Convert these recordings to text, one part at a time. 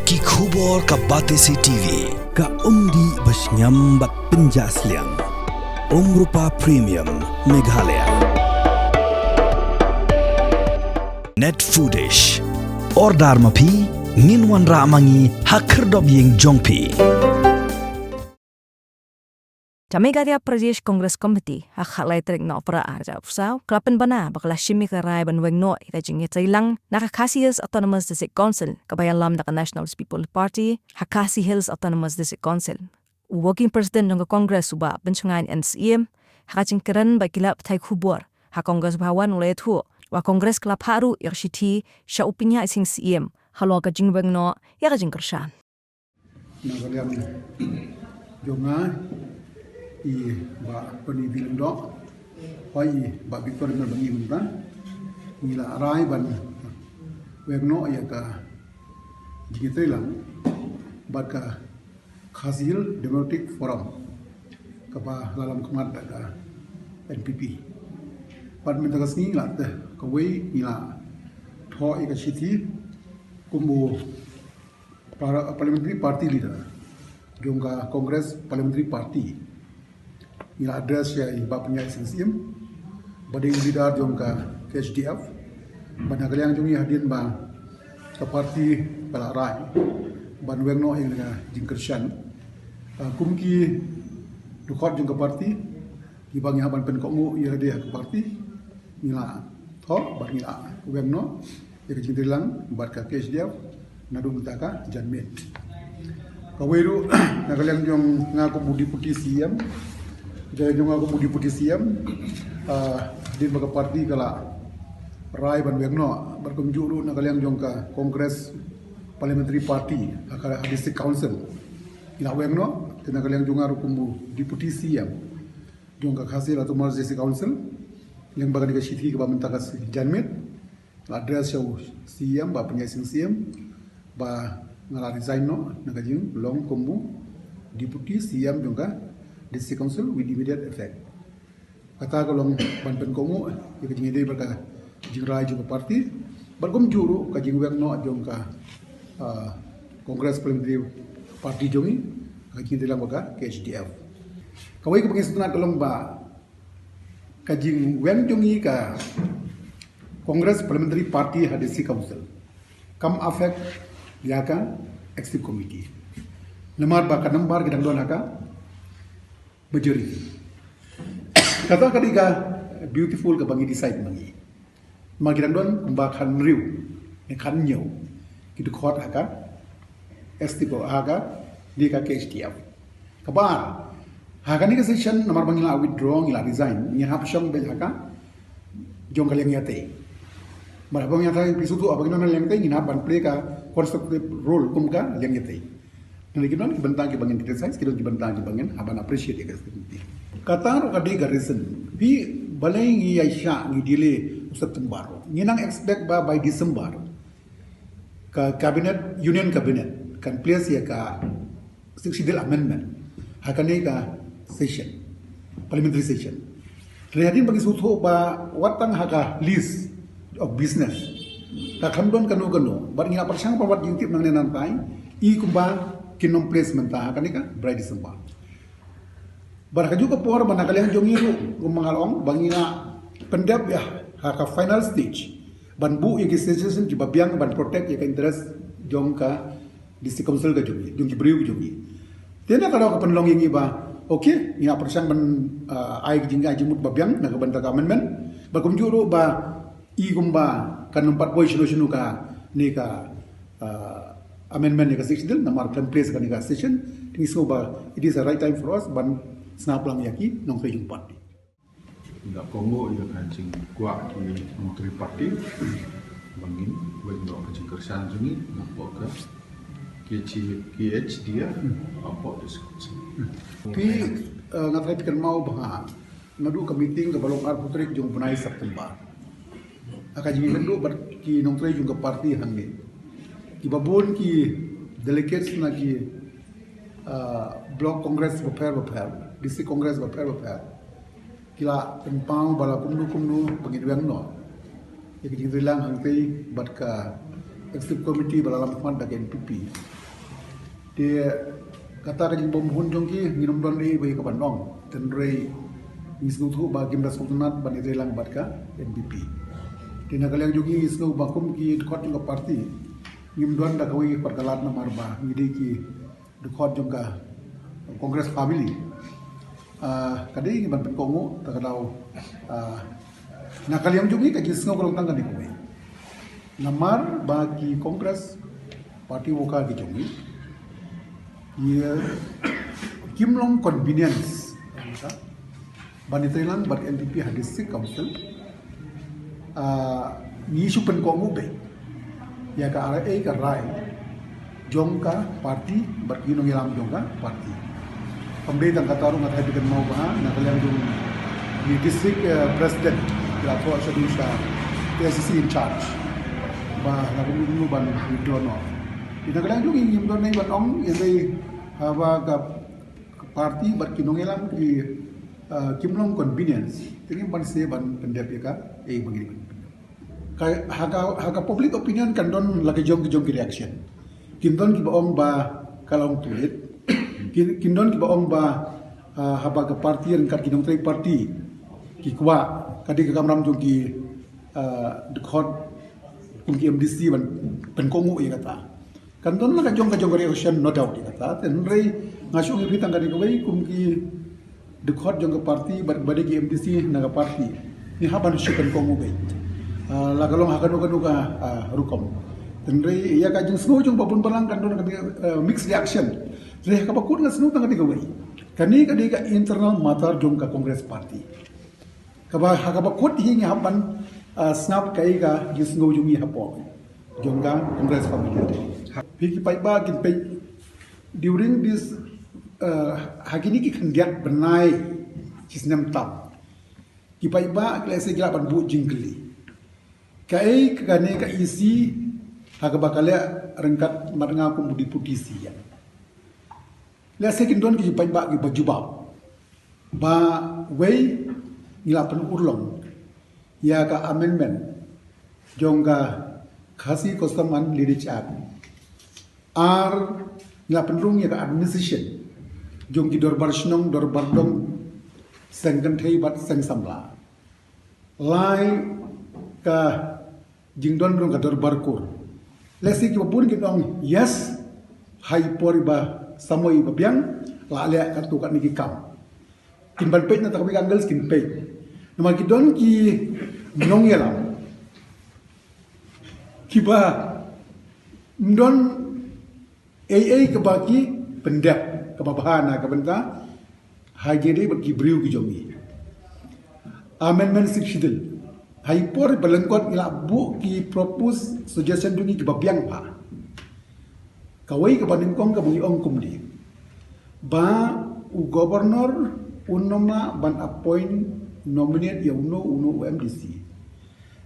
Ki khubor ka Batesi TV. Ka umdi basnyambat penjaslian. Rupa Premium Meghalaya. Net Foodish. Ordar mapi minwan ramangi hakerdob ying jongpi. Jamaica Pradesh Congress Committee hakhalay trek no para arja usau klapen bana bakla shimi karai ban weng no ita jingi tailang Hakasi Hills Autonomous District Council kabayan lam naka National People Party Hakasi Hills Autonomous District Council working president ng Congress suba benchungan NCM hakaching keran bakila thai khubor ha Congress bhawan ulay thu wa Congress club haru yakshiti sha upinya ising CM halo ka jingweng no ya ka jingkershan Nagaliam jonga I ba pani bildo hoi ba Victor mer bangi munta nila arai ban wegno ya ka jigitrelang ba ka Khasil Democratic Forum ka ba lalam khamat ka NPP pat men tagas ni la ka wei nila tho ika chithi kumbu para parliamentary party leader jonga Congress parliamentary party nila address ya iba punya SNCM bading leader jonga KHDF banagaliang jongi hadin ba ke parti palarai ban wengno ing jingkershan kumki dukot jonga parti ibang haban pen kongu ya dia ke parti nila tho ban nila wengno ya jingdilang bat ka KHDF nadu mutaka janmet kaweru nagaliang jong ngaku budi putih siam jadi jong aku budi putih siam di baga parti kala rai ban wegno berkunjuru nagaliang jong ka Congress Parliamentary Party akala District Council ila wegno nagaliang jong aru kumbu deputy siam jong ka Khasil atau Mars District Council yang baga diga shithi ka mentakas janmet address show siam ba punya siam ba ngala resign no nagajing long kumbu deputy siam jong ka District Council with immediate effect. Kata kalau banpen kongu, jika jingi dia berkata jingrai juga parti, berkom juru kajing weng no jongka Kongres Parliamentary Party jongi, kajing dia lang berkata KHDF. Kawai kepengen setunat kalau ba kajing weng jongi ka Kongres Parliamentary Party District Council, kam affect liaka Executive Committee. Lemar ba kanambar kita doan haka majority. Kata kadiga beautiful ka bangi decide mangi. Magirang don kumbakan riu ne kan nyaw. Kitu khot haka estipo haka di ka KHDF. Kabar haka ni ka session namar bangi la withdraw ila resign ni hapsyong bel haka jong kaleng yate. Marabang yata pisutu abang non leng te ni na ban play ka constructive role kumka leng yate. Nalagi non kibentang kibangin criticize kidon kibentang kibangin aban appreciate ya seperti katar kadi garrison bi balai ngi aisha ngi dile September nginang expect by December ka cabinet union cabinet kan place ya ka successful amendment hakane ka session parliamentary session rehadin bagi sutho ba watang haka list of business ka khandon kanu bar ngina persang pawat yutip nang nenantai I kumba kinom placement ta kanika bride December baraka juga por manakalian jongiru gumangalong bangina pendap ya haka final stage ban bu yaki station ki babiang ban protect yaka interest jongka District Council ka jongi jongi briu jongi tena kalau ka penlong yangi ba okay ina persang ban ai jingga jimut babiang na ban ta amendment bakum juru ba I gumba kan 4 boy solution ka ni ka amendment yang kasih sedil nama plan place kan yang session ini semua it is a right time for us ban snap lang yaki nong kejung party ndak Kongo ya kancing kuat di menteri parti bangin weng do kancing kersan juni nampak ke KH dia apa diskusi tapi ngatrai pikir mau bah ngadu ke meeting ke balong ar putrik jung punai September akan jadi bendu ki nong kejung ke parti hangni Ibabun ki delegates na ki block congress bapar district congress bapar kila tempang bala kumnu bagi duang no ya ki rilang hangtei bat ka Executive Committee balalam teman bagi NPP. Dia kata kajing pemohon jongki minum don bagi kapanong tenrei isnu tu bagi mdas sultanat bani relang badka NPP. Dia nak kalian jongki isnu bakum ki dekot juga parti minum don dah kawi perkalat nomor bah ngide ki dekot juga Kongres Family. Kadang ini ban penkongo terkadau nak kalian jongki kajing isnu kalau tangga di kawi. Namar bagi Kongres Parti Woka di jongki. Ia kimlong convenience bani Thailand bat NPP District Council isu penkongu be ya ka RA ka rai jongka parti bat ginong ilam jongka parti pembeda kata orang ngat happy mau bah na kalian jong di district president Rato Asadusha PSC in charge bah lagu dulu ban widono ina kalian jong ingin don nei bat ong yang hawa ka parti bat kinongelam ki kimlong convenience tingin ban se ban pendep ka begini kai haga public opinion kan don lagi jong ki reaction kindon ki baong ba kalong tulit kindon ki baong ba haba ka parti yang kat kinong trai parti ki kwa kadi ka kamram jong ki dekhot kum ki MDC ban penkongu ya kata kan don la kajong reaction no doubt kata tenrei ngasung ibi tangga di kawai kum ki dekot jong ke parti bade ki MDC naga parti ni haban syukan kongu bai la kalong hakan rukom tenrei ya kajung snow jong babun balang kan don mixed reaction re ka bakut ngas snow tangga di kawai kani ka internal matar jong ka Kongres Parti ka bakut hi haban snap kai ka gisno jong hi hapo jong ka Kongres Parti Piki paiba kin pay during this hakini ki khandiat benai kisnam tam ki paiba klase gila ban bu jingli kai kane ka isi haga bakale rengkat marnga ku budi putisi ya la sekin don ki paiba ki bajubab ba wei ngila pen urlong ya ka amendment jongga khasi kostaman lirichat ar ngila penrung ya ka administration jong ki dorbar shnong dorbar dong sengkan thei bat seng samla lai ka jingdon rong ka dorbar kur lesi ki pun ki dong yes hai pori ba samoi ba biang la le ka tu ka ni ki kam timban pej na ta ka angel skin pej nama ki don ki nong yelam ki ba ndon AA kebaki pendap kebabahana kebenta hajede bagi briu ki jomi amendment sikshidil haipor balengkot ila bu ki propose suggestion dungi ki babiang pa kawai ke bandingkong ke bungi ong kumdi ba u governor unoma ban appoint nominate ya uno UMDC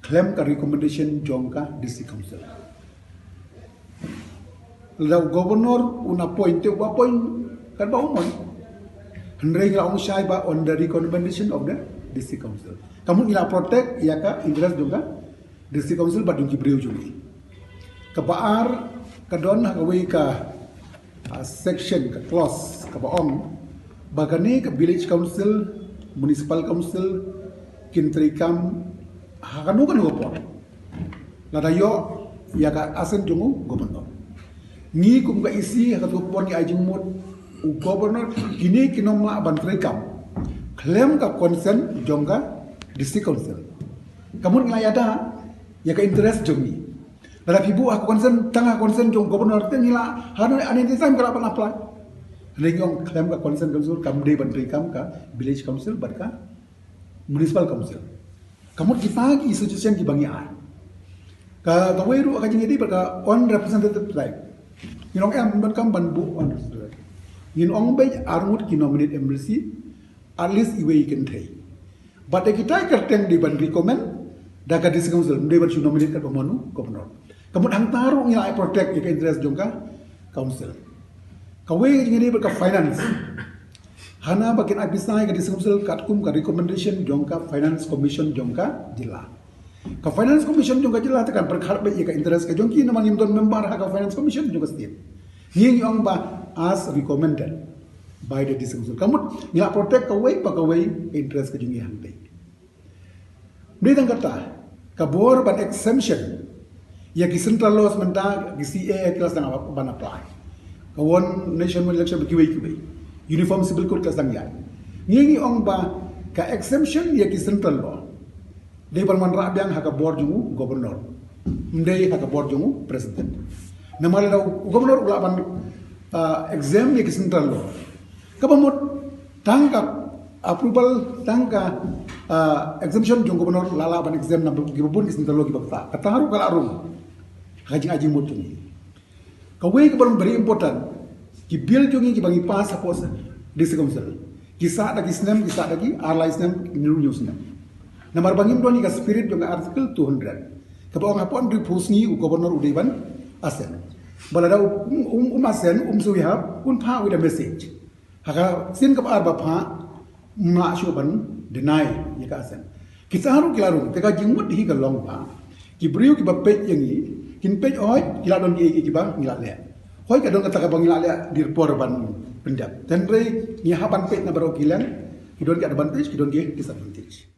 claim ka recommendation jongka district council lalu governor una point kan ba umon hendrai ngila shai ba on the recommendation of the district council kamu ngila protect ya ka interest juga district council ba dungki breu juli ka baar ka don ha kawai ka section ka clause ka baong bagani ka village council municipal council kintrikam hakanu kan go po ladayo ya ka asen jungu governor ni kum ka isi ka tupon ni ajing mot u governor kini kinom la ban trekam claim ka consent jongga district council kamu ngayada ya ka interest jongi la ibu aku consent tangah consent jong governor te ngila hanu ane design kala pan apply lengong claim ka consent council kam de ban trekam ka village council barka municipal council kamu kita ki suggestion ki bangi a ka gaweru ka jingi di barka on representative tribe Inong em ban kam ban bu on inong bay armut ki nominate MLC at least iwe ikan thai but kita kerteng di ban recommend daga district council de ban su nominate ka pemonu governor kamu hantaru ngira protect ika interest jongka council kawe ngini berka finance hana bakin abisai ka district council katkum ka recommendation jongka finance commission jongka jila Ka Finance Commission juga jelas tekan perkara baik ka interest ka jongki nama ngimton member ha ka Finance Commission juga setiap. Nging ong ba as recommended by the Council. Kamu ngila protect kawai pa kawai interest ka jongki hang dai. Beri tang kata ka bor ban exemption ya ki central laws menta ki CA kelas tang ban apply. Kawon national election kiwai uniform civil code kelas tang ya. Nging ong ba ka exemption ya ki central law. Di Parman Rabiang haka board jungu gubernur, mendai haka board jungu presiden. Nama lada gubernur ulapan exam ya central law. Kapamut tangkap approval tangka exemption jungu gubernur lalapan exam na gibapun ki central law gibakta. Kataharu kalarum hajing ajing mut jungi. Kawai kebalang very important. Ki bill jungi ki bangi pas hapos di council. Kisah lagi senam kisah lagi arlai senam new senam. Namar bangim doni ka spirit yung article 200. Kapag ang hapon repusngi u gobernur udiban asen. Balada asen suwihap pa with a message. Haka sin kap arba pa ma syuban deny yaka asen. Kita haru kilaru teka jingmut hi ka long pa. Kibriu ki bapet yang i kin pej oi kila don ki ba ngila le. Hoi ka don kata ka bangila le dirpor ban pendap. Tenre ni hapan pej na baro kilan kidon ki advantage kidon ki disadvantage.